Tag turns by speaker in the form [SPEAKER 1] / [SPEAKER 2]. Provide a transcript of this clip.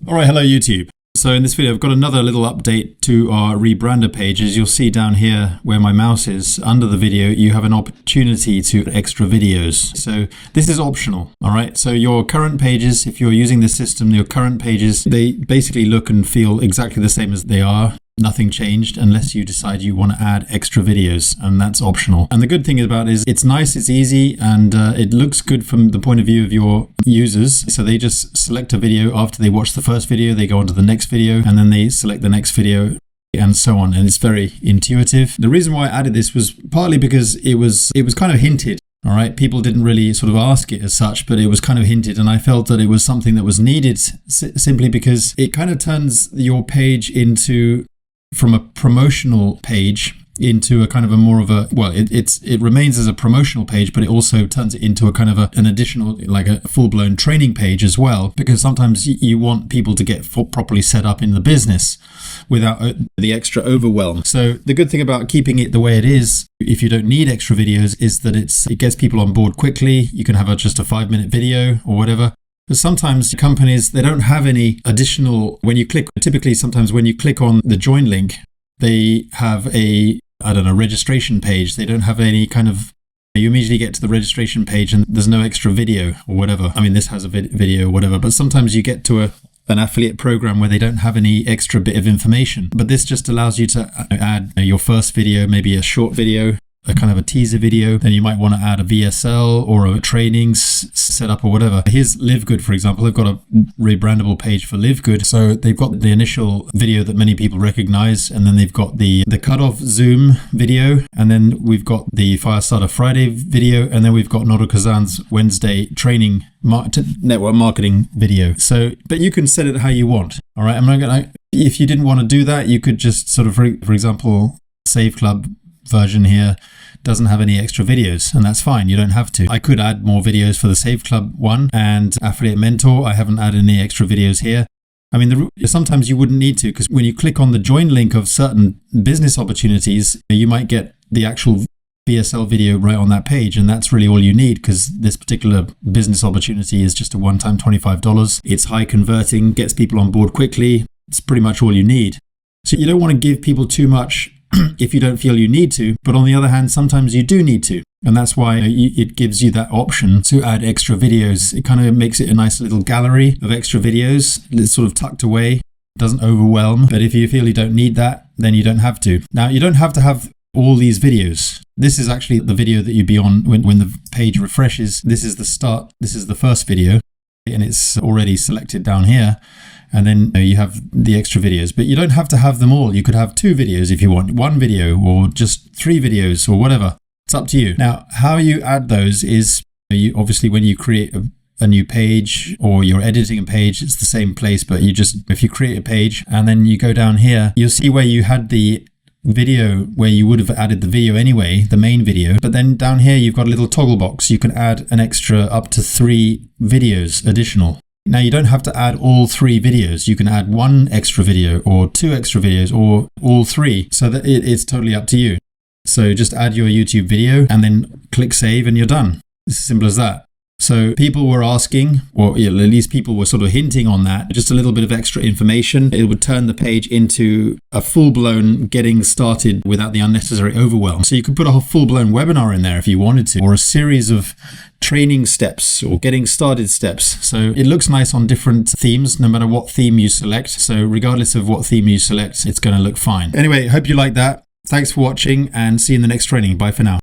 [SPEAKER 1] All right, hello YouTube. So in this video, I've got another little update to our rebrander page. As you'll see down here where my mouse is, under the video, you have an opportunity to extra videos. So this is optional, all right? So your current pages, if you're using this system, your current pages, they basically look and feel exactly the same as they are. Nothing changed unless you decide you want to add extra videos, and that's optional. And the good thing about it is it's nice, it's easy, and it looks good from the point of view of your users. So they just select a video. After they watch the first video, they go on to the next video, and then they select the next video, and so on. And it's very intuitive. The reason why I added this was partly because it was kind of hinted. All right, people didn't really sort of ask it as such, but it was kind of hinted, and I felt that it was something that was needed simply because it kind of turns your page from a promotional page into a kind of a more of a, well, it remains as a promotional page, but it also turns it into a kind of an additional, like a full-blown training page as well, because sometimes you want people to get properly set up in the business without the extra overwhelm. So the good thing about keeping it the way it is, if you don't need extra videos, is that it gets people on board quickly. You can have just a 5-minute video or whatever. Because sometimes companies, they don't have any additional, typically sometimes when you click on the join link, they have registration page. They don't have any kind of, you immediately get to the registration page and there's no extra video or whatever. I mean, this has a video or whatever, but sometimes you get to an affiliate program where they don't have any extra bit of information. But this just allows you to add your first video, maybe a short video, a kind of a teaser video. Then you might want to add a VSL or a training setup or whatever. Here's Live Good, for example. They've got a rebrandable page for Live Good. So they've got the initial video that many people recognize, and then they've got the cutoff Zoom video, and then we've got the Firestarter Friday video, and then we've got Nodo Kazan's Wednesday training network marketing video. So, but you can set it how you want. All right. I'm not gonna. If you didn't want to do that, you could just sort of, for example, Save Club version here doesn't have any extra videos, and that's fine. You don't have to. I could add more videos for the Save Club one, and Affiliate Mentor, I haven't added any extra videos here. I mean, sometimes you wouldn't need to, because when you click on the join link of certain business opportunities, you might get the actual VSL video right on that page, and that's really all you need, because this particular business opportunity is just a one-time $25. It's high converting, gets people on board quickly. It's pretty much all you need. So you don't want to give people too much if you don't feel you need to, but on the other hand, sometimes you do need to, and that's why it gives you that option to add extra videos. It kind of makes it a nice little gallery of extra videos. It's sort of tucked away, doesn't overwhelm, but if you feel you don't need that, then you don't have to. Now, you don't have to have all these videos. This is actually the video that you'd be on when the page refreshes. This is the start. This is the first video, and it's already selected down here. And then you have the extra videos, but you don't have to have them all. You could have 2 videos if you want, 1 video, or just 3 videos, or whatever. It's up to you. Now, how you add those is, obviously when you create a new page, or you're editing a page, it's the same place, but if you create a page and then you go down here, you'll see where you had the video, where you would have added the video anyway, the main video. But then down here, you've got a little toggle box. You can add an extra up to 3 videos additional. Now, you don't have to add all 3 videos. You can add 1 extra video, or 2 extra videos, or all 3, so that it's totally up to you. So just add your YouTube video and then click save and you're done. It's as simple as that. So people were asking, or at least people were sort of hinting on that, just a little bit of extra information. It would turn the page into a full-blown getting started without the unnecessary overwhelm. So you could put a full-blown webinar in there if you wanted to, or a series of training steps or getting started steps. So it looks nice on different themes, no matter what theme you select. So regardless of what theme you select, it's going to look fine. Anyway, hope you like that. Thanks for watching, and see you in the next training. Bye for now.